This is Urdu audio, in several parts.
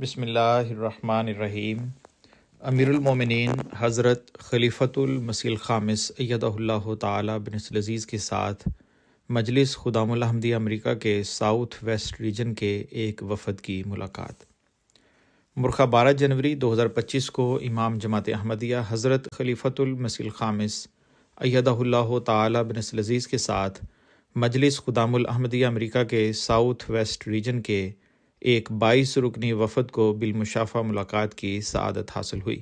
بسم اللہ الرحمن الرحیم۔ امیر المومنین حضرت خلیفۃ المسیح الخامس ایدہ اللہ تعالی بن العزیز کے ساتھ مجلس خدام الحمدیہ امریکہ کے ساؤتھ ویسٹ ریجن کے ایک وفد کی ملاقات۔ مرخہ 12 جنوری 2025 کو امام جماعت احمدیہ حضرت خلیفۃ المسیح الخامس ایدہ اللہ تعالی بن العزیز کے ساتھ مجلس خدام الحمدیہ امریکہ کے ساؤتھ ویسٹ ریجن کے ایک 22 رکنی وفد کو بالمشافہ ملاقات کی سعادت حاصل ہوئی۔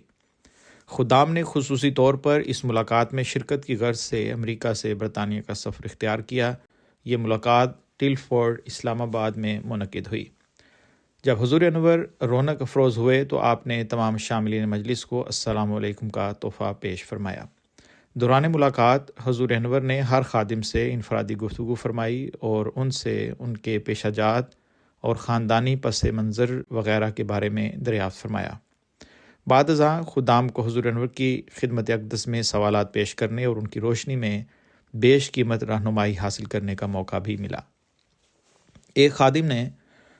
خدام نے خصوصی طور پر اس ملاقات میں شرکت کی غرض سے امریکہ سے برطانیہ کا سفر اختیار کیا۔ یہ ملاقات ٹلفورڈ اسلام آباد میں منعقد ہوئی۔ جب حضور انور رونق افروز ہوئے تو آپ نے تمام شاملین مجلس کو السلام علیکم کا تحفہ پیش فرمایا۔ دوران ملاقات حضور انور نے ہر خادم سے انفرادی گفتگو فرمائی اور ان سے ان کے پیشہ جات اور خاندانی پس منظر وغیرہ کے بارے میں دریافت فرمایا۔ بعد ازاں خدام کو حضور انور کی خدمت اقدس میں سوالات پیش کرنے اور ان کی روشنی میں بیش قیمت رہنمائی حاصل کرنے کا موقع بھی ملا۔ ایک خادم نے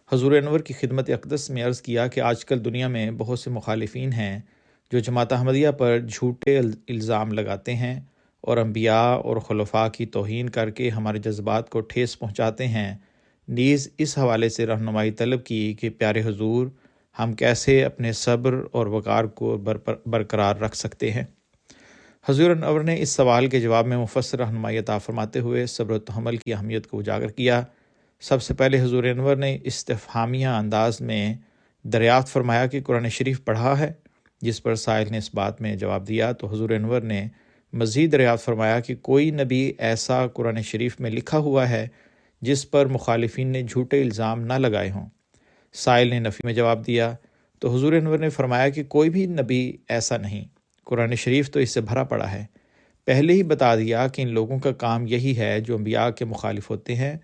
حضور انور کی خدمت اقدس میں عرض کیا کہ آج کل دنیا میں بہت سے مخالفین ہیں جو جماعت احمدیہ پر جھوٹے الزام لگاتے ہیں اور انبیاء اور خلفاء کی توہین کر کے ہمارے جذبات کو ٹھیس پہنچاتے ہیں۔ نیز اس حوالے سے رہنمائی طلب کی کہ پیارے حضور، ہم کیسے اپنے صبر اور وقار کو برقرار رکھ سکتے ہیں؟ حضور انور نے اس سوال کے جواب میں مفصل رہنمائی عطا فرماتے ہوئے صبر و تحمل کی اہمیت کو اجاگر کیا۔ سب سے پہلے حضور انور نے استفہامیہ انداز میں دریافت فرمایا کہ قرآن شریف پڑھا ہے، جس پر سائل نے اس بات میں جواب دیا تو حضور انور نے مزید دریافت فرمایا کہ کوئی نبی ایسا قرآن شریف میں لکھا ہوا ہے جس پر مخالفین نے جھوٹے الزام نہ لگائے ہوں؟ سائل نے نفی میں جواب دیا تو حضور انور نے فرمایا کہ کوئی بھی نبی ایسا نہیں، قرآن شریف تو اس سے بھرا پڑا ہے۔ پہلے ہی بتا دیا کہ ان لوگوں کا کام یہی ہے جو انبیاء کے مخالف ہوتے ہیں،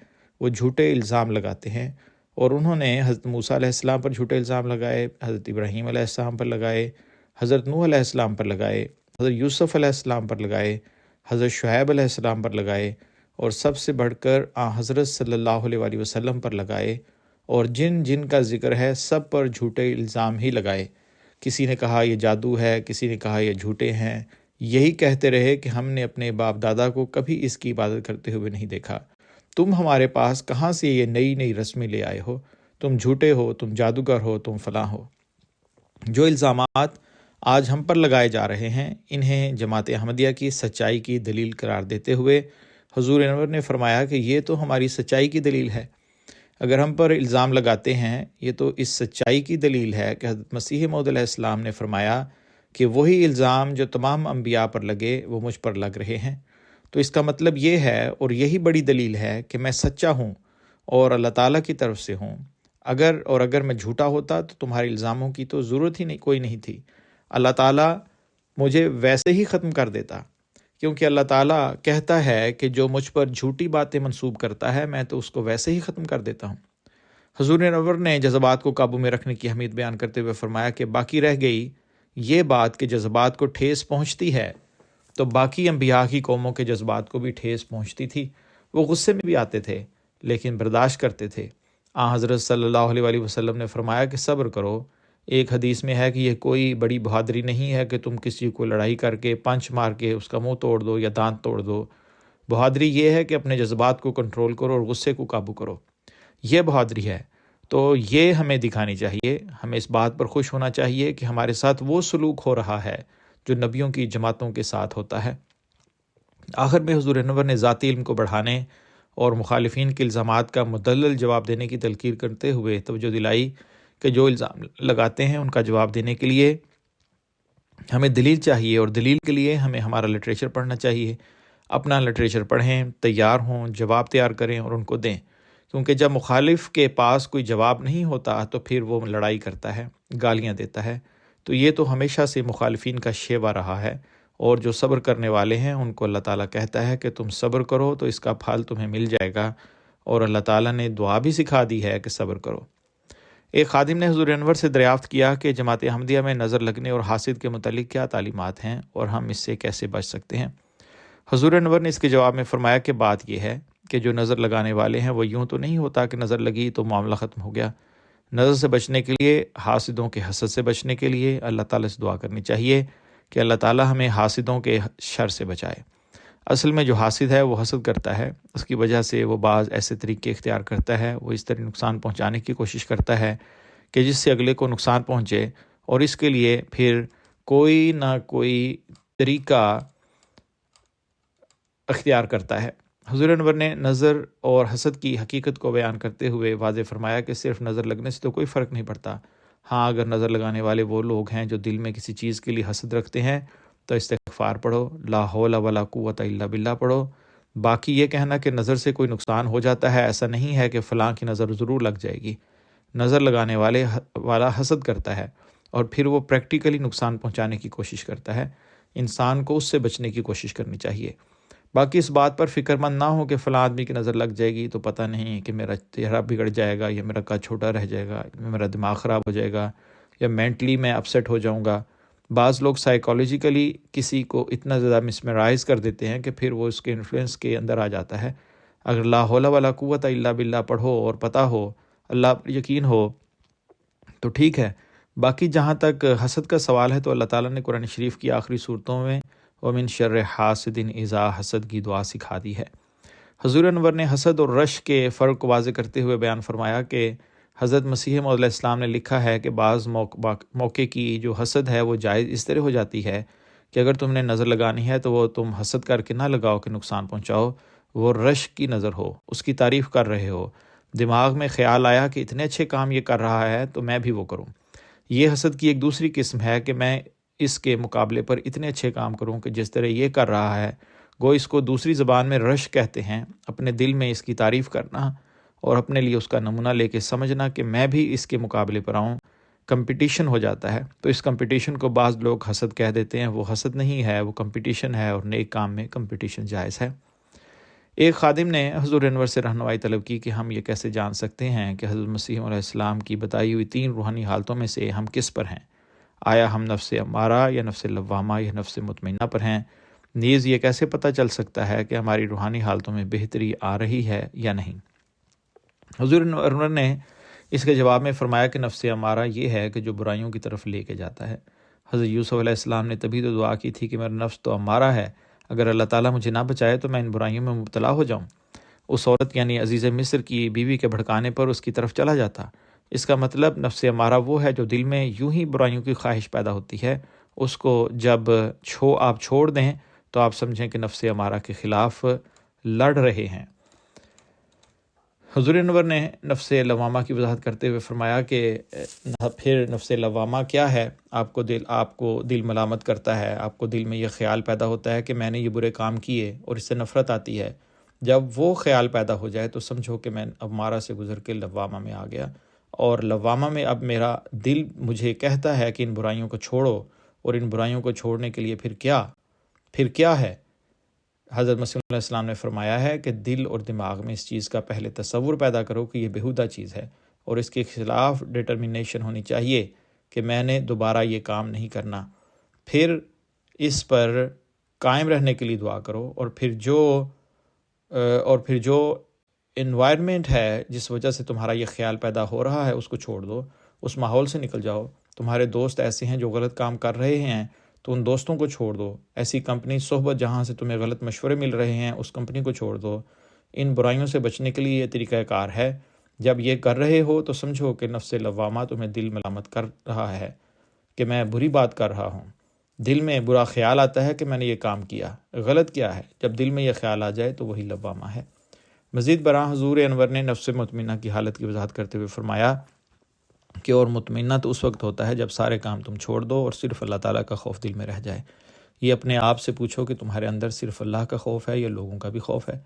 وہ جھوٹے الزام لگاتے ہیں، اور انہوں نے حضرت موسیٰ علیہ السلام پر جھوٹے الزام لگائے، حضرت ابراہیم علیہ السلام پر لگائے، حضرت نوح علیہ السلام پر لگائے، حضرت یوسف علیہ السلام پر لگائے، حضرت شعیب علیہ السلام پر لگائے، اور سب سے بڑھ کر حضرت صلی اللہ علیہ وآلہ وسلم پر لگائے، اور جن جن کا ذکر ہے سب پر جھوٹے الزام ہی لگائے۔ کسی نے کہا یہ جادو ہے، کسی نے کہا یہ جھوٹے ہیں، یہی کہتے رہے کہ ہم نے اپنے باپ دادا کو کبھی اس کی عبادت کرتے ہوئے نہیں دیکھا۔ تم ہمارے پاس کہاں سے یہ نئی نئی رسمیں لے آئے ہو؟ تم جھوٹے ہو، تم جادوگر ہو، تم فلاں ہو۔ جو الزامات آج ہم پر لگائے جا رہے ہیں، انہیں جماعت احمدیہ کی سچائی کی دلیل قرار دیتے ہوئے حضور انور نے فرمایا کہ یہ تو ہماری سچائی کی دلیل ہے۔ اگر ہم پر الزام لگاتے ہیں، یہ تو اس سچائی کی دلیل ہے کہ حضرت مسیح موعود علیہ السلام نے فرمایا کہ وہی الزام جو تمام انبیاء پر لگے وہ مجھ پر لگ رہے ہیں۔ تو اس کا مطلب یہ ہے، اور یہی بڑی دلیل ہے، کہ میں سچا ہوں اور اللہ تعالیٰ کی طرف سے ہوں۔ اگر میں جھوٹا ہوتا تو تمہارے الزاموں کی تو ضرورت ہی کوئی نہیں تھی۔ اللہ تعالیٰ مجھے ویسے ہی ختم کر دیتا، کیونکہ اللہ تعالیٰ کہتا ہے کہ جو مجھ پر جھوٹی باتیں منسوب کرتا ہے میں تو اس کو ویسے ہی ختم کر دیتا ہوں۔ حضور انور نے جذبات کو قابو میں رکھنے کی اہمیت بیان کرتے ہوئے فرمایا کہ باقی رہ گئی یہ بات کہ جذبات کو ٹھیس پہنچتی ہے، تو باقی انبیاء کی قوموں کے جذبات کو بھی ٹھیس پہنچتی تھی۔ وہ غصے میں بھی آتے تھے لیکن برداشت کرتے تھے۔ حضرت صلی اللہ علیہ وآلہ وسلم نے فرمایا کہ صبر کرو۔ ایک حدیث میں ہے کہ یہ کوئی بڑی بہادری نہیں ہے کہ تم کسی کو لڑائی کر کے پنچ مار کے اس کا منہ توڑ دو یا دانت توڑ دو۔ بہادری یہ ہے کہ اپنے جذبات کو کنٹرول کرو اور غصے کو قابو کرو، یہ بہادری ہے۔ تو یہ ہمیں دکھانی چاہیے، ہمیں اس بات پر خوش ہونا چاہیے کہ ہمارے ساتھ وہ سلوک ہو رہا ہے جو نبیوں کی جماعتوں کے ساتھ ہوتا ہے۔ آخر میں حضور انور نے ذاتی علم کو بڑھانے اور مخالفین کے الزامات کا مدلل جواب دینے کی تلقین کرتے ہوئے توجہ دلائی کہ جو الزام لگاتے ہیں ان کا جواب دینے کے لیے ہمیں دلیل چاہیے، اور دلیل کے لیے ہمیں ہمارا لٹریچر پڑھنا چاہیے۔ اپنا لٹریچر پڑھیں، تیار ہوں، جواب تیار کریں اور ان کو دیں، کیونکہ جب مخالف کے پاس کوئی جواب نہیں ہوتا تو پھر وہ لڑائی کرتا ہے، گالیاں دیتا ہے۔ تو یہ تو ہمیشہ سے مخالفین کا شیوہ رہا ہے، اور جو صبر کرنے والے ہیں ان کو اللہ تعالیٰ کہتا ہے کہ تم صبر کرو تو اس کا پھل تمہیں مل جائے گا، اور اللہ تعالیٰ نے دعا بھی سکھا دی ہے کہ صبر کرو۔ ایک خادم نے حضور انور سے دریافت کیا کہ جماعت احمدیہ میں نظر لگنے اور حاسد کے متعلق کیا تعلیمات ہیں اور ہم اس سے کیسے بچ سکتے ہیں؟ حضور انور نے اس کے جواب میں فرمایا کہ بات یہ ہے کہ جو نظر لگانے والے ہیں وہ یوں تو نہیں ہوتا کہ نظر لگی تو معاملہ ختم ہو گیا، نظر سے بچنے کے لیے، حاسدوں کے حسد سے بچنے کے لیے اللہ تعالیٰ سے دعا کرنی چاہیے کہ اللہ تعالیٰ ہمیں حاسدوں کے شر سے بچائے۔ اصل میں جو حاسد ہے وہ حسد کرتا ہے، اس کی وجہ سے وہ بعض ایسے طریقے اختیار کرتا ہے، وہ اس طرح نقصان پہنچانے کی کوشش کرتا ہے کہ جس سے اگلے کو نقصان پہنچے، اور اس کے لیے پھر کوئی نہ کوئی طریقہ اختیار کرتا ہے۔ حضور انور نے نظر اور حسد کی حقیقت کو بیان کرتے ہوئے واضح فرمایا کہ صرف نظر لگنے سے تو کوئی فرق نہیں پڑتا۔ ہاں، اگر نظر لگانے والے وہ لوگ ہیں جو دل میں کسی چیز کے لیے حسد رکھتے ہیں تو استغفار پڑھو، لا حول ولا قوت الا باللہ پڑھو۔ باقی یہ کہنا کہ نظر سے کوئی نقصان ہو جاتا ہے، ایسا نہیں ہے کہ فلاں کی نظر ضرور لگ جائے گی۔ نظر لگانے والا حسد کرتا ہے اور پھر وہ پریکٹیکلی نقصان پہنچانے کی کوشش کرتا ہے۔ انسان کو اس سے بچنے کی کوشش کرنی چاہیے۔ باقی اس بات پر فکر مند نہ ہو کہ فلاں آدمی کی نظر لگ جائے گی تو پتہ نہیں کہ میرا چہرہ بگڑ جائے گا، یا میرا قد چھوٹا رہ جائے گا، یا میرا دماغ خراب ہو جائے گا، یا مینٹلی میں اپسیٹ ہو جاؤں گا۔ بعض لوگ سائیکالوجیکلی کسی کو اتنا زیادہ مسمرائز کر دیتے ہیں کہ پھر وہ اس کے انفلوئنس کے اندر آ جاتا ہے۔ اگر لا حول ولا قوت الا باللہ پڑھو اور پتہ ہو، اللہ پر یقین ہو تو ٹھیک ہے۔ باقی جہاں تک حسد کا سوال ہے تو اللہ تعالیٰ نے قرآن شریف کی آخری صورتوں میں وَمِن شَرِّ حَاسِدٍ اِذَا حسد کی دعا سکھا دی ہے۔ حضور انور نے حسد اور رش کے فرق کو واضح کرتے ہوئے بیان فرمایا کہ حضرت مسیح موعود علیہ السلام نے لکھا ہے کہ بعض موقع کی جو حسد ہے وہ جائز اس طرح ہو جاتی ہے کہ اگر تم نے نظر لگانی ہے تو وہ تم حسد کر کے نہ لگاؤ کہ نقصان پہنچاؤ، وہ رش کی نظر ہو، اس کی تعریف کر رہے ہو، دماغ میں خیال آیا کہ اتنے اچھے کام یہ کر رہا ہے تو میں بھی وہ کروں۔ یہ حسد کی ایک دوسری قسم ہے کہ میں اس کے مقابلے پر اتنے اچھے کام کروں کہ جس طرح یہ کر رہا ہے، گو اس کو دوسری زبان میں رش کہتے ہیں۔ اپنے دل میں اس کی تعریف کرنا اور اپنے لیے اس کا نمونہ لے کے سمجھنا کہ میں بھی اس کے مقابلے پر آؤں، کمپٹیشن ہو جاتا ہے۔ تو اس کمپٹیشن کو بعض لوگ حسد کہہ دیتے ہیں، وہ حسد نہیں ہے، وہ کمپٹیشن ہے، اور نیک کام میں کمپٹیشن جائز ہے۔ ایک خادم نے حضور انور سے رہنمائی طلب کی کہ ہم یہ کیسے جان سکتے ہیں کہ حضرت مسیح علیہ السلام کی بتائی ہوئی 3 روحانی حالتوں میں سے ہم کس پر ہیں؟ آیا ہم نفس امارہ یا نفس لوامہ یا نفس مطمئنہ پر ہیں؟ نیز یہ کیسے پتہ چل سکتا ہے کہ ہماری روحانی حالتوں میں بہتری آ رہی ہے یا نہیں؟ حضور انور نے اس کے جواب میں فرمایا کہ نفس امارہ یہ ہے کہ جو برائیوں کی طرف لے کے جاتا ہے۔ حضرت یوسف علیہ السلام نے تبھی تو دعا کی تھی کہ میرا نفس تو امارہ ہے، اگر اللہ تعالیٰ مجھے نہ بچائے تو میں ان برائیوں میں مبتلا ہو جاؤں۔ اس عورت یعنی عزیز مصر کی بیوی کے بھڑکانے پر اس کی طرف چلا جاتا۔ اس کا مطلب نفس امارہ وہ ہے جو دل میں یوں ہی برائیوں کی خواہش پیدا ہوتی ہے، اس کو جب آپ چھوڑ دیں تو آپ سمجھیں کہ نفس امارہ کے خلاف لڑ رہے ہیں۔ حضور انور نے نفس لوامہ کی وضاحت کرتے ہوئے فرمایا کہ پھر نفس لوامہ کیا ہے؟ آپ کو دل ملامت کرتا ہے، آپ کو دل میں یہ خیال پیدا ہوتا ہے کہ میں نے یہ برے کام کیے اور اس سے نفرت آتی ہے۔ جب وہ خیال پیدا ہو جائے تو سمجھو کہ میں امارہ سے گزر کے لوامہ میں آ گیا، اور لوامہ میں اب میرا دل مجھے کہتا ہے کہ ان برائیوں کو چھوڑو، اور ان برائیوں کو چھوڑنے کے لیے پھر کیا ہے؟ حضرت مسیح علیہ السلام نے فرمایا ہے کہ دل اور دماغ میں اس چیز کا پہلے تصور پیدا کرو کہ یہ بیہودہ چیز ہے، اور اس کے خلاف ڈٹرمنیشن ہونی چاہیے کہ میں نے دوبارہ یہ کام نہیں کرنا۔ پھر اس پر قائم رہنے کے لیے دعا کرو، اور پھر جو انوائرمنٹ ہے جس وجہ سے تمہارا یہ خیال پیدا ہو رہا ہے اس کو چھوڑ دو، اس ماحول سے نکل جاؤ۔ تمہارے دوست ایسے ہیں جو غلط کام کر رہے ہیں تو ان دوستوں کو چھوڑ دو۔ ایسی کمپنی صحبت جہاں سے تمہیں غلط مشورے مل رہے ہیں اس کمپنی کو چھوڑ دو۔ ان برائیوں سے بچنے کے لیے یہ طریقہ کار ہے۔ جب یہ کر رہے ہو تو سمجھو کہ نفس لوامہ تمہیں دل ملامت کر رہا ہے کہ میں بری بات کر رہا ہوں۔ دل میں برا خیال آتا ہے کہ میں نے یہ کام کیا، غلط کیا ہے۔ جب دل میں یہ خیال آ جائے تو وہی لوامہ ہے۔ مزید برآں حضور انور نے نفس مطمئنہ کی حالت کی وضاحت کرتے ہوئے فرمایا کہ اور مطمئنہ تو اس وقت ہوتا ہے جب سارے کام تم چھوڑ دو اور صرف اللہ تعالیٰ کا خوف دل میں رہ جائے۔ یہ اپنے آپ سے پوچھو کہ تمہارے اندر صرف اللہ کا خوف ہے یا لوگوں کا بھی خوف ہے؟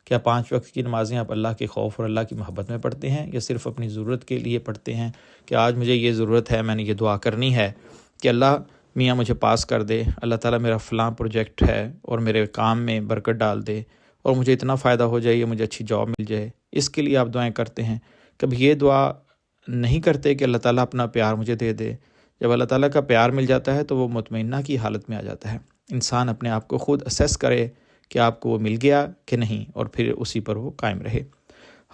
کیا 5 وقت کی نمازیں آپ اللہ کے خوف اور اللہ کی محبت میں پڑھتے ہیں، یا صرف اپنی ضرورت کے لیے پڑھتے ہیں کہ آج مجھے یہ ضرورت ہے، میں نے یہ دعا کرنی ہے کہ اللہ میاں مجھے پاس کر دے، اللہ تعالیٰ میرا فلاں پروجیکٹ ہے اور میرے کام میں برکت ڈال دے اور مجھے اتنا فائدہ ہو جائے، مجھے اچھی جاب مل جائے، اس کے لیے آپ دعائیں کرتے ہیں؟ کبھی یہ دعا نہیں کرتے کہ اللہ تعالیٰ اپنا پیار مجھے دے دے؟ جب اللہ تعالیٰ کا پیار مل جاتا ہے تو وہ مطمئنہ کی حالت میں آ جاتا ہے۔ انسان اپنے آپ کو خود اسیس کرے کہ آپ کو وہ مل گیا کہ نہیں، اور پھر اسی پر وہ قائم رہے۔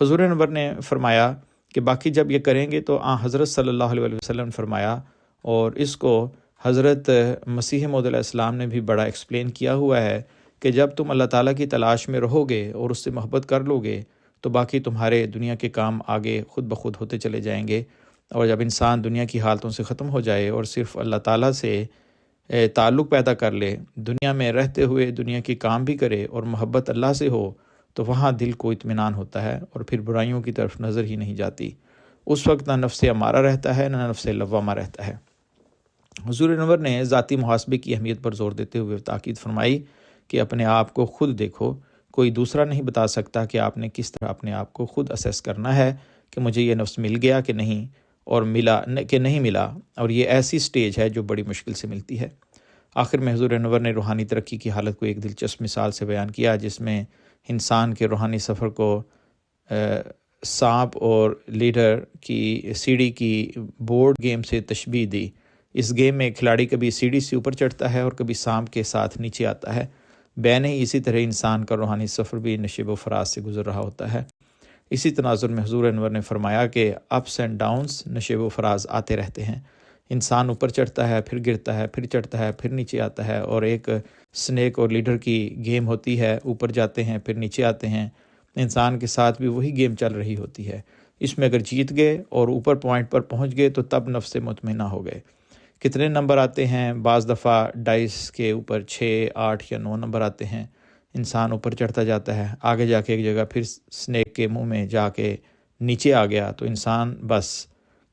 حضور انور نے فرمایا کہ باقی جب یہ کریں گے تو حضرت صلی اللہ علیہ وسلم نے فرمایا، اور اس کو حضرت مسیح موعود علیہ السلام نے بھی بڑا ایکسپلین کیا ہوا ہے کہ جب تم اللہ تعالیٰ کی تلاش میں رہو گے اور اس سے محبت کر لو گے تو باقی تمہارے دنیا کے کام آگے خود بخود ہوتے چلے جائیں گے۔ اور جب انسان دنیا کی حالتوں سے ختم ہو جائے اور صرف اللہ تعالیٰ سے تعلق پیدا کر لے، دنیا میں رہتے ہوئے دنیا کے کام بھی کرے اور محبت اللہ سے ہو، تو وہاں دل کو اطمینان ہوتا ہے اور پھر برائیوں کی طرف نظر ہی نہیں جاتی۔ اس وقت نہ نفس امارہ رہتا ہے، نہ نفس لوامہ رہتا ہے۔ حضور انور نے ذاتی محاسبے کی اہمیت پر زور دیتے ہوئے تاکید فرمائی کہ اپنے آپ کو خود دیکھو، کوئی دوسرا نہیں بتا سکتا کہ آپ نے کس طرح اپنے آپ کو خود اسیس کرنا ہے کہ مجھے یہ نفس مل گیا کہ نہیں، اور ملا کہ نہیں ملا، اور یہ ایسی سٹیج ہے جو بڑی مشکل سے ملتی ہے۔ آخر میں حضور انور نے روحانی ترقی کی حالت کو ایک دلچسپ مثال سے بیان کیا، جس میں انسان کے روحانی سفر کو سانپ اور لیڈر کی سیڑھی کی بورڈ گیم سے تشبیہ دی۔ اس گیم میں کھلاڑی کبھی سیڑھی سے اوپر چڑھتا ہے اور کبھی سانپ کے ساتھ نیچے آتا ہے۔ بین ہی اسی طرح انسان کا روحانی سفر بھی نشیب و فراز سے گزر رہا ہوتا ہے۔ اسی تناظر میں حضور انور نے فرمایا کہ اپس اینڈ ڈاؤنز، نشیب و فراز آتے رہتے ہیں۔ انسان اوپر چڑھتا ہے، پھر گرتا ہے، پھر چڑھتا ہے، پھر نیچے آتا ہے، اور ایک سنیک اور لیڈر کی گیم ہوتی ہے، اوپر جاتے ہیں پھر نیچے آتے ہیں۔ انسان کے ساتھ بھی وہی گیم چل رہی ہوتی ہے۔ اس میں اگر جیت گئے اور اوپر پوائنٹ پر پہنچ گئے تو تب نفس مطمئنہ ہو گئے۔ کتنے نمبر آتے ہیں؟ بعض دفعہ ڈائس کے اوپر 6، 8 یا 9 نمبر آتے ہیں۔ انسان اوپر چڑھتا جاتا ہے، آگے جا کے ایک جگہ پھر سنیک کے منہ میں جا کے نیچے آ گیا تو انسان بس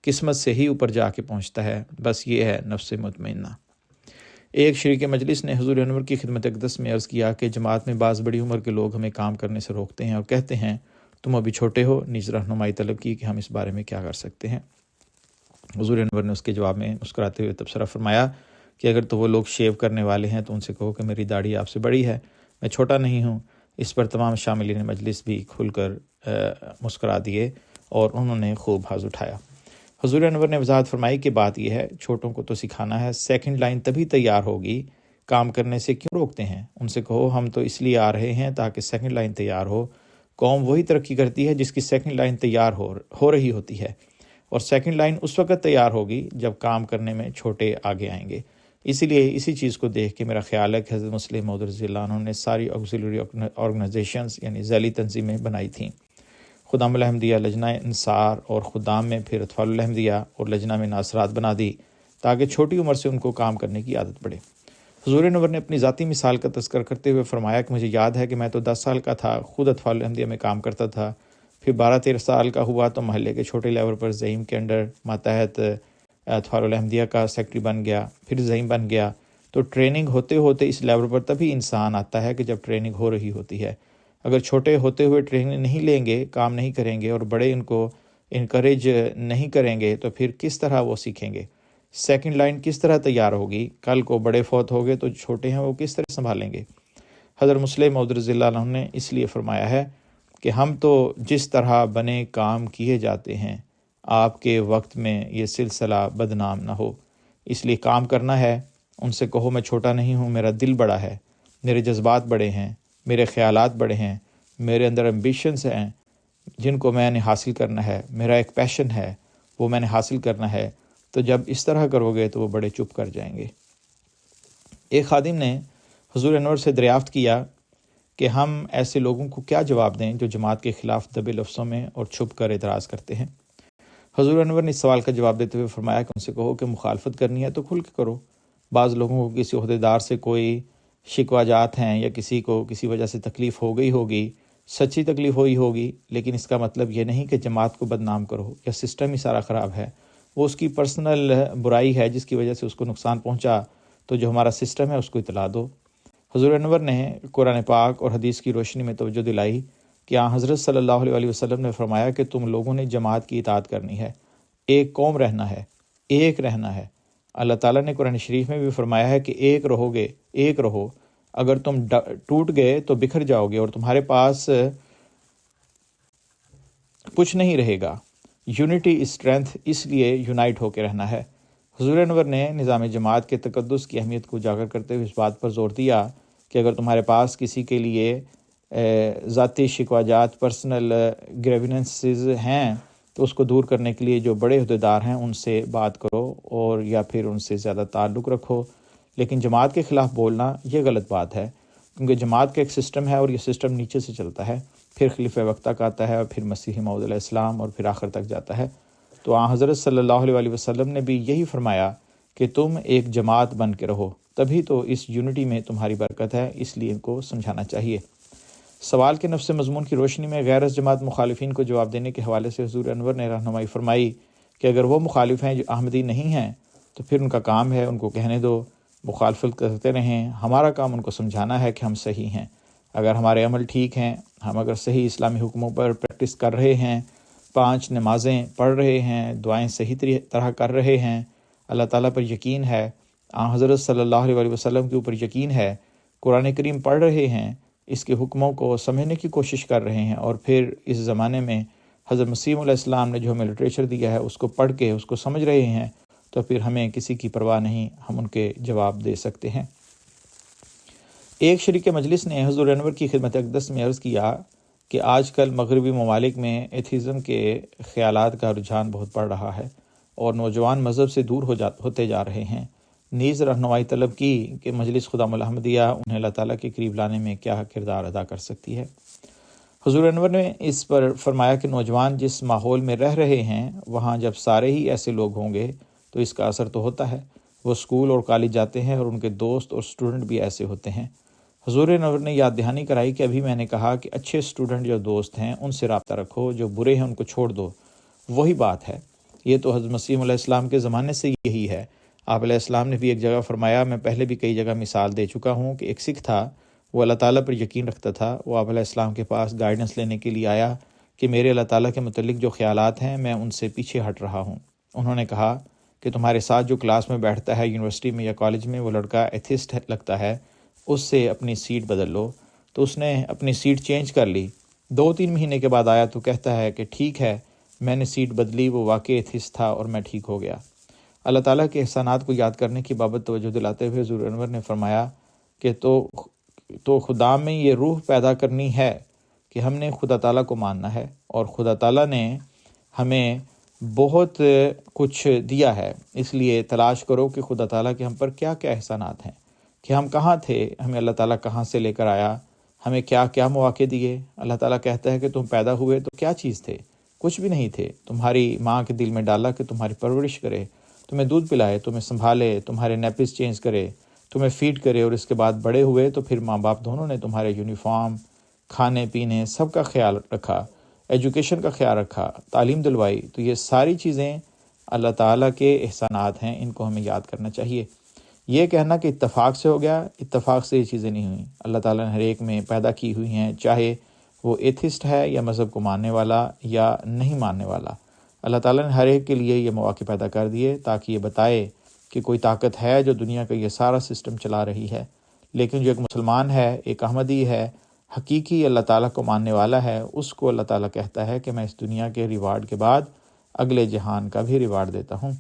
قسمت سے ہی اوپر جا کے پہنچتا ہے۔ بس یہ ہے نفس مطمئنہ۔ ایک شریک مجلس نے حضور انور کی خدمت اقدس میں عرض کیا کہ جماعت میں بعض بڑی عمر کے لوگ ہمیں کام کرنے سے روکتے ہیں اور کہتے ہیں تم ابھی چھوٹے ہو۔ نیز رہنمائی طلب کی کہ ہم اس بارے میں کیا کر سکتے ہیں۔ حضور انور نے اس کے جواب میں مسکراتے ہوئے تبصرہ فرمایا کہ اگر تو وہ لوگ شیو کرنے والے ہیں تو ان سے کہو کہ میری داڑھی آپ سے بڑی ہے، میں چھوٹا نہیں ہوں۔ اس پر تمام شاملین مجلس بھی کھل کر مسکرا دیے اور انہوں نے خوب حظ اٹھایا۔ حضور انور نے وضاحت فرمائی کہ بات یہ ہے، چھوٹوں کو تو سکھانا ہے، سیکنڈ لائن تبھی تیار ہوگی، کام کرنے سے کیوں روکتے ہیں؟ ان سے کہو ہم تو اس لیے آ رہے ہیں تاکہ سیکنڈ لائن تیار ہو۔ قوم وہی ترقی کرتی ہے جس کی سیکنڈ لائن تیار ہو رہی ہوتی ہے، اور سیکنڈ لائن اس وقت تیار ہوگی جب کام کرنے میں چھوٹے آگے آئیں گے۔ اسی لیے اسی چیز کو دیکھ کے میرا خیال ہے کہ حضرت مسلم موعود رضی اللہ عنہ نے ساری آگزیلری آرگنائزیشنز یعنی ذیلی تنظیمیں بنائی تھیں۔ خدام الحمدیہ لجنہ انصار اور خدام میں پھر اطفال الحمدیہ اور لجنہ میں ناصرات بنا دی تاکہ چھوٹی عمر سے ان کو کام کرنے کی عادت پڑے۔ حضور انور نے اپنی ذاتی مثال کا تذکر کرتے ہوئے فرمایا کہ مجھے یاد ہے کہ میں تو 10 سال کا تھا، خود اطفال الحمدیہ میں کام کرتا تھا، پھر 12-13 سال کا ہوا تو محلے کے چھوٹے لیول پر زعیم کے انڈر ماتحت اطفال الحمدیہ کا سیکٹری بن گیا، پھر زعیم بن گیا۔ تو ٹریننگ ہوتے ہوتے اس لیول پر تبھی انسان آتا ہے کہ جب ٹریننگ ہو رہی ہوتی ہے۔ اگر چھوٹے ہوتے ہوئے ٹریننگ نہیں لیں گے، کام نہیں کریں گے اور بڑے ان کو انکریج نہیں کریں گے تو پھر کس طرح وہ سیکھیں گے؟ سیکنڈ لائن کس طرح تیار ہوگی؟ کل کو بڑے فوت ہو گئے تو چھوٹے ہیں وہ کس طرح سنبھالیں گے؟ حضرت مسلم موعود رضی اللہ عنہ نے اس لیے فرمایا ہے کہ ہم تو جس طرح بنے کام کیے جاتے ہیں، آپ کے وقت میں یہ سلسلہ بدنام نہ ہو، اس لیے کام کرنا ہے۔ ان سے کہو میں چھوٹا نہیں ہوں، میرا دل بڑا ہے، میرے جذبات بڑے ہیں، میرے خیالات بڑے ہیں، میرے اندر ایمبیشنز ہیں جن کو میں نے حاصل کرنا ہے، میرا ایک پیشن ہے وہ میں نے حاصل کرنا ہے۔ تو جب اس طرح کرو گے تو وہ بڑے چپ کر جائیں گے۔ ایک خادم نے حضور انور سے دریافت کیا کہ ہم ایسے لوگوں کو کیا جواب دیں جو جماعت کے خلاف دبے لفظوں میں اور چھپ کر اعتراض کرتے ہیں؟ حضور انور نے اس سوال کا جواب دیتے ہوئے فرمایا کہ ان سے کہو کہ مخالفت کرنی ہے تو کھل کے کرو۔ بعض لوگوں کو کسی عہدیدار سے کوئی شکوہ جات ہیں یا کسی کو کسی وجہ سے تکلیف ہو گئی ہوگی، سچی تکلیف ہوئی ہوگی، لیکن اس کا مطلب یہ نہیں کہ جماعت کو بدنام کرو یا سسٹم ہی سارا خراب ہے۔ وہ اس کی پرسنل برائی ہے جس کی وجہ سے اس کو نقصان پہنچا، تو جو ہمارا سسٹم ہے اس کو اطلاع دو۔ حضور انور نے قرآن پاک اور حدیث کی روشنی میں توجہ دلائی کہ حضرت صلی اللہ علیہ وسلم نے فرمایا کہ تم لوگوں نے جماعت کی اطاعت کرنی ہے، ایک قوم رہنا ہے، ایک رہنا ہے۔ اللہ تعالیٰ نے قرآن شریف میں بھی فرمایا ہے کہ ایک رہو گے، ایک رہو، اگر تم ٹوٹ گئے تو بکھر جاؤ گے اور تمہارے پاس کچھ نہیں رہے گا۔ یونٹی اسٹرینتھ، اس لیے یونائٹ ہو کے رہنا ہے۔ حضور انور نے نظام جماعت کے تقدس کی اہمیت کو اجاگر کرتے ہوئے اس بات پر زور دیا کہ اگر تمہارے پاس کسی کے لیے ذاتی شکوہ جات، پرسنل گریوننسز ہیں تو اس کو دور کرنے کے لیے جو بڑے عہدیدار ہیں ان سے بات کرو اور یا پھر ان سے زیادہ تعلق رکھو، لیکن جماعت کے خلاف بولنا یہ غلط بات ہے، کیونکہ جماعت کا ایک سسٹم ہے اور یہ سسٹم نیچے سے چلتا ہے، پھر خلیفہ وقت تک آتا ہے اور پھر مسیح موعود علیہ السلام اور پھر آخر تک جاتا ہے۔ تو حضرت صلی اللہ علیہ وسلم نے بھی یہی فرمایا کہ تم ایک جماعت بن کے رہو، تبھی تو اس یونٹی میں تمہاری برکت ہے، اس لیے ان کو سمجھانا چاہیے۔ سوال کے نفس مضمون کی روشنی میں غیر از جماعت مخالفین کو جواب دینے کے حوالے سے حضور انور نے رہنمائی فرمائی کہ اگر وہ مخالف ہیں جو احمدی نہیں ہیں تو پھر ان کا کام ہے ان کو کہنے دو، مخالفت کرتے رہیں، ہمارا کام ان کو سمجھانا ہے کہ ہم صحیح ہیں۔ اگر ہمارے عمل ٹھیک ہیں، ہم اگر صحیح اسلامی حکموں پر پریکٹس کر رہے ہیں، 5 نمازیں پڑھ رہے ہیں، دعائیں صحیح طرح کر رہے ہیں، اللہ تعالیٰ پر یقین ہے، حضرت صلی اللہ علیہ وسلم کے اوپر یقین ہے، قرآن کریم پڑھ رہے ہیں، اس کے حکموں کو سمجھنے کی کوشش کر رہے ہیں، اور پھر اس زمانے میں حضرت مسیح علیہ السلام نے جو ہمیں لٹریچر دیا ہے اس کو پڑھ کے اس کو سمجھ رہے ہیں، تو پھر ہمیں کسی کی پرواہ نہیں، ہم ان کے جواب دے سکتے ہیں۔ ایک شریک مجلس نے حضور انور کی خدمت اقدس میں عرض کیا کہ آج کل مغربی ممالک میں ایتھیزم کے خیالات کا رجحان بہت بڑھ رہا ہے اور نوجوان مذہب سے دور ہوتے جا رہے ہیں۔ نیز رہنمائی طلب کی کہ مجلس خدام الاحمدیہ انہیں اللہ تعالیٰ کے قریب لانے میں کیا کردار ادا کر سکتی ہے۔ حضور انور نے اس پر فرمایا کہ نوجوان جس ماحول میں رہ رہے ہیں وہاں جب سارے ہی ایسے لوگ ہوں گے تو اس کا اثر تو ہوتا ہے۔ وہ اسکول اور کالج جاتے ہیں اور ان کے دوست اور اسٹوڈنٹ بھی ایسے ہوتے ہیں۔ حضور انور نے یاد دہانی کرائی کہ ابھی میں نے کہا کہ اچھے اسٹوڈنٹ جو دوست ہیں ان سے رابطہ رکھو، جو برے ہیں ان کو چھوڑ دو، وہی بات ہے۔ یہ تو حضرت مسیح علیہ السلام کے زمانے سے یہی ہے۔ آپ علیہ السلام نے بھی ایک جگہ فرمایا، میں پہلے بھی کئی جگہ مثال دے چکا ہوں کہ ایک سکھ تھا، وہ اللہ تعالیٰ پر یقین رکھتا تھا، وہ آپ علیہ السلام کے پاس گائیڈنس لینے کے لیے آیا کہ میرے اللہ تعالیٰ کے متعلق جو خیالات ہیں میں ان سے پیچھے ہٹ رہا ہوں۔ انہوں نے کہا کہ تمہارے ساتھ جو کلاس میں بیٹھتا ہے یونیورسٹی میں یا کالج میں، وہ لڑکا ایتھسٹ لگتا ہے، اس سے اپنی سیٹ بدل لو۔ تو اس نے اپنی سیٹ چینج کر لی، 2-3 مہینے کے بعد آیا تو کہتا ہے کہ ٹھیک ہے، میں نے سیٹ بدلی، وہ واقعی ایتھسٹ تھا اور میں ٹھیک ہو گیا۔ اللہ تعالیٰ کے احسانات کو یاد کرنے کی بابت توجہ دلاتے ہوئے حضور انور نے فرمایا کہ تو خدا میں یہ روح پیدا کرنی ہے کہ ہم نے خدا تعالیٰ کو ماننا ہے، اور خدا تعالیٰ نے ہمیں بہت کچھ دیا ہے، اس لیے تلاش کرو کہ خدا تعالیٰ کے ہم پر کیا کیا احسانات ہیں، کہ ہم کہاں تھے، ہمیں اللہ تعالیٰ کہاں سے لے کر آیا، ہمیں کیا کیا مواقع دیے۔ اللہ تعالیٰ کہتا ہے کہ تم پیدا ہوئے تو کیا چیز تھے؟ کچھ بھی نہیں تھے، تمہاری ماں کے دل میں ڈالا کہ تمہاری پرورش کرے، تمہیں دودھ پلائے، تمہیں سنبھالے، تمہارے نیپس چینج کرے، تمہیں فیڈ کرے، اور اس کے بعد بڑے ہوئے تو پھر ماں باپ دونوں نے تمہارے یونیفارم، کھانے پینے سب کا خیال رکھا، ایجوکیشن کا خیال رکھا، تعلیم دلوائی۔ تو یہ ساری چیزیں اللہ تعالیٰ کے احسانات ہیں، ان کو ہمیں یاد کرنا چاہیے۔ یہ کہنا کہ اتفاق سے ہو گیا، اتفاق سے یہ چیزیں نہیں ہوئیں، اللہ تعالیٰ نے ہر ایک میں پیدا کی ہوئی ہیں، چاہے وہ ایتھسٹ ہے یا مذہب کو ماننے والا یا نہیں ماننے والا۔ اللہ تعالیٰ نے ہر ایک کے لیے یہ مواقع پیدا کر دیے تاکہ یہ بتائے کہ کوئی طاقت ہے جو دنیا کا یہ سارا سسٹم چلا رہی ہے، لیکن جو ایک مسلمان ہے، ایک احمدی ہے، حقیقی اللہ تعالیٰ کو ماننے والا ہے، اس کو اللہ تعالیٰ کہتا ہے کہ میں اس دنیا کے ریوارڈ کے بعد اگلے جہان کا بھی ریوارڈ دیتا ہوں۔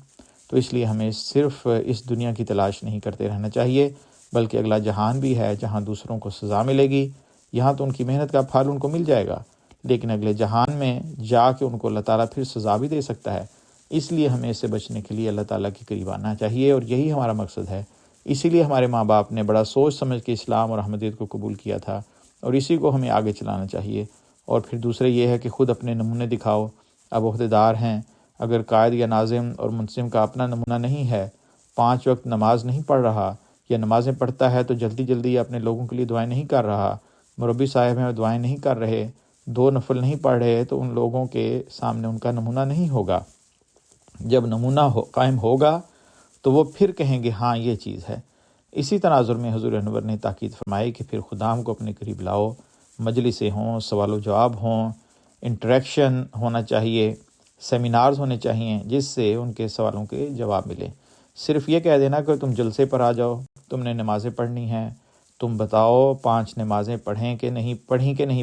تو اس لیے ہمیں صرف اس دنیا کی تلاش نہیں کرتے رہنا چاہیے، بلکہ اگلا جہان بھی ہے جہاں دوسروں کو سزا ملے گی۔ یہاں تو ان کی محنت کا پھل ان کو مل جائے گا، لیکن اگلے جہان میں جا کے ان کو اللہ تعالیٰ پھر سزا بھی دے سکتا ہے۔ اس لیے ہمیں اس سے بچنے کے لیے اللہ تعالیٰ کے قریب آنا چاہیے، اور یہی ہمارا مقصد ہے۔ اسی لیے ہمارے ماں باپ نے بڑا سوچ سمجھ کے اسلام اور احمدیت کو قبول کیا تھا، اور اسی کو ہمیں آگے چلانا چاہیے۔ اور پھر دوسرے یہ ہے کہ خود اپنے نمونے دکھاؤ۔ اب عہدیدار ہیں، اگر قائد یا ناظم اور منظم کا اپنا نمونہ نہیں ہے، 5 وقت نماز نہیں پڑھ رہا، یا نمازیں پڑھتا ہے تو جلدی جلدی اپنے لوگوں کے لیے دعائیں نہیں کر رہا، مربی صاحب ہیں دعائیں نہیں کر رہے، 2 نفل نہیں پڑھ رہے، تو ان لوگوں کے سامنے ان کا نمونہ نہیں ہوگا۔ جب نمونہ قائم ہوگا تو وہ پھر کہیں گے ہاں یہ چیز ہے۔ اسی تناظر میں حضور انور نے تاکید فرمائی کہ پھر خدام کو اپنے قریب لاؤ، مجلسیں ہوں، سوال و جواب ہوں، انٹریکشن ہونا چاہیے، سیمینارز ہونے چاہیے جس سے ان کے سوالوں کے جواب ملے۔ صرف یہ کہہ دینا کہ تم جلسے پر آ جاؤ، تم نے نمازیں پڑھنی ہیں، تم بتاؤ 5 نمازیں پڑھیں کہ نہیں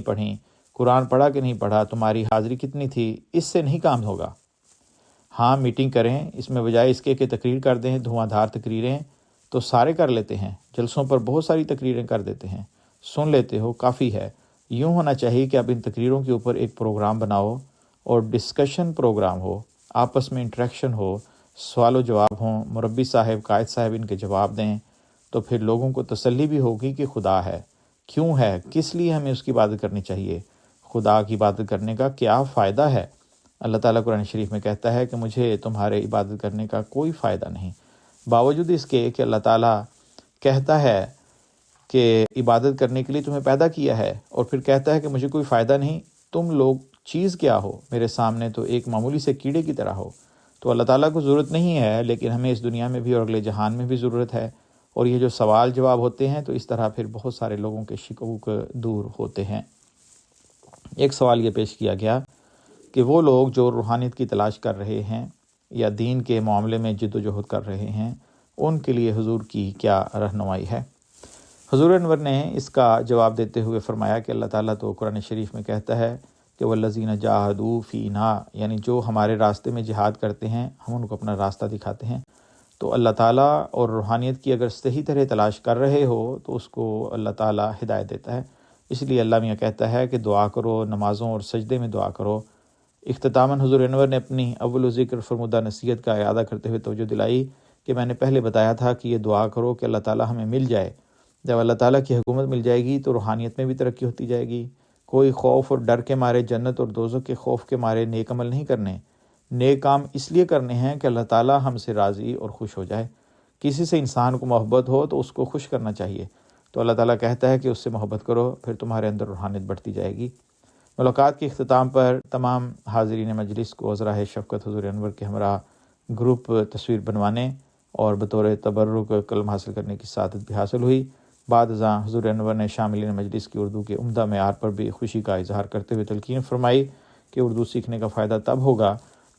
پڑھیں، قرآن پڑھا کہ نہیں پڑھا، تمہاری حاضری کتنی تھی، اس سے نہیں کام ہوگا۔ ہاں میٹنگ کریں، اس میں بجائے اس کے کہ تقریر کر دیں، دھواں دھار تقریریں تو سارے کر لیتے ہیں، جلسوں پر بہت ساری تقریریں کر دیتے ہیں، سن لیتے ہو کافی ہے۔ یوں ہونا چاہیے کہ اب ان تقریروں کے اوپر ایک پروگرام بناؤ اور ڈسکشن پروگرام ہو، آپس میں انٹریکشن ہو، سوال و جواب ہوں، مربی صاحب قائد صاحب ان کے جواب دیں، تو پھر لوگوں کو تسلی بھی ہوگی کہ خدا ہے، کیوں ہے، کس لیے ہمیں اس کی عبادت کرنی چاہیے، خدا کی عبادت کرنے کا کیا فائدہ ہے۔ اللہ تعالیٰ قرآن شریف میں کہتا ہے کہ مجھے تمہارے عبادت کرنے کا کوئی فائدہ نہیں، باوجود اس کے کہ اللہ تعالیٰ کہتا ہے کہ عبادت کرنے کے لیے تمہیں پیدا کیا ہے، اور پھر کہتا ہے کہ مجھے کوئی فائدہ نہیں، تم لوگ چیز کیا ہو میرے سامنے، تو ایک معمولی سے کیڑے کی طرح ہو۔ تو اللہ تعالیٰ کو ضرورت نہیں ہے، لیکن ہمیں اس دنیا میں بھی اور اگلے جہان میں بھی ضرورت ہے، اور یہ جو سوال جواب ہوتے ہیں تو اس طرح پھر بہت سارے لوگوں کے شکوک دور ہوتے ہیں۔ ایک سوال یہ پیش کیا گیا کہ وہ لوگ جو روحانیت کی تلاش کر رہے ہیں یا دین کے معاملے میں جد و جہد کر رہے ہیں، ان کے لیے حضور کی کیا رہنمائی ہے؟ حضور انور نے اس کا جواب دیتے ہوئے فرمایا کہ اللہ تعالیٰ تو قرآن شریف میں کہتا ہے کہ والذین جاہدوا فینا، یعنی جو ہمارے راستے میں جہاد کرتے ہیں ہم ان کو اپنا راستہ دکھاتے ہیں۔ تو اللہ تعالیٰ اور روحانیت کی اگر صحیح طرح تلاش کر رہے ہو تو اس کو اللہ تعالیٰ ہدایت دیتا ہے۔ اس لیے اللہ میاں کہتا ہے کہ دعا کرو، نمازوں اور سجدے میں دعا کرو۔ اختتاماً حضور انور نے اپنی اول و ذکر فرمودہ نصیحت کا اعادہ کرتے ہوئے توجہ دلائی کہ میں نے پہلے بتایا تھا کہ یہ دعا کرو کہ اللہ تعالیٰ ہمیں مل جائے۔ جب اللہ تعالیٰ کی حکومت مل جائے گی تو روحانیت میں بھی ترقی ہوتی جائے گی۔ کوئی خوف اور ڈر کے مارے جنت اور دوزخ کے خوف کے مارے نیک عمل نہیں کرنے، نیک کام اس لیے کرنے ہیں کہ اللہ تعالیٰ ہم سے راضی اور خوش ہو جائے۔ کسی سے انسان کو محبت ہو تو اس کو خوش کرنا چاہیے، تو اللہ تعالیٰ کہتا ہے کہ اس سے محبت کرو، پھر تمہارے اندر روحانیت بڑھتی جائے گی۔ ملاقات کے اختتام پر تمام حاضرین مجلس کو عذرائے شفقت حضور انور کے ہمراہ گروپ تصویر بنوانے اور بطور تبرک کلمہ حاصل کرنے کی سعادت بھی حاصل ہوئی۔ بعد ازاں حضور انور نے شاملین مجلس کی اردو کے عمدہ معیار پر بھی خوشی کا اظہار کرتے ہوئے تلقین فرمائی کہ اردو سیکھنے کا فائدہ تب ہوگا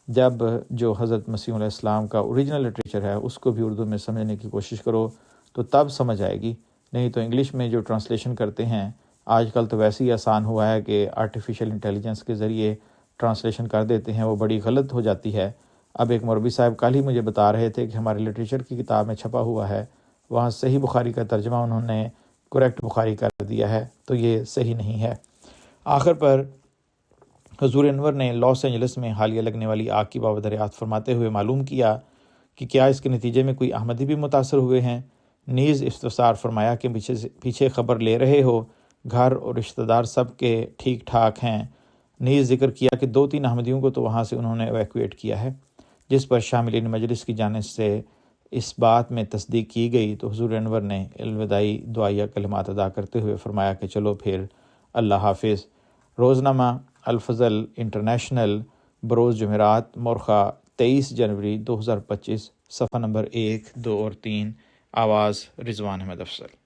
جب جو حضرت مسیح علیہ السلام کا اوریجنل لٹریچر ہے اس کو بھی اردو میں سمجھنے کی کوشش کرو تو تب سمجھ آئے گی، نہیں تو انگلش میں جو ٹرانسلیشن کرتے ہیں آج کل تو ویسے ہی آسان ہوا ہے کہ آرٹیفیشل انٹیلیجنس کے ذریعے ٹرانسلیشن کر دیتے ہیں، وہ بڑی غلط ہو جاتی ہے۔ اب ایک مولوی صاحب کل ہی مجھے بتا رہے تھے کہ ہمارے لٹریچر کی کتاب میں چھپا ہوا ہے، وہاں صحیح بخاری کا ترجمہ انہوں نے کریکٹ بخاری کر دیا ہے، تو یہ صحیح نہیں ہے۔ آخر پر حضور انور نے لاس اینجلس میں حالیہ لگنے والی آگ کی بابت دریافت فرماتے ہوئے معلوم کیا کہ کیا اس کے نتیجے میں کوئی احمدی بھی متاثر ہوئے ہیں۔ نیز استفسار فرمایا کہ پیچھے خبر لے رہے ہو، گھر اور رشتہ دار سب کے ٹھیک ٹھاک ہیں۔ نیز ذکر کیا کہ 2-3 احمدیوں کو تو وہاں سے انہوں نے ایویکویٹ کیا ہے، جس پر شاملین مجلس کی جانب سے اس بات میں تصدیق کی گئی تو حضور انور نے الوداعی دعائیہ کلمات ادا کرتے ہوئے فرمایا کہ چلو پھر اللہ حافظ۔ روزنامہ الفضل انٹرنیشنل، بروز جمعرات، مورخہ 23 جنوری 2025، صفحہ نمبر 1، 2 اور 3۔ آواز رضوان احمد افضل۔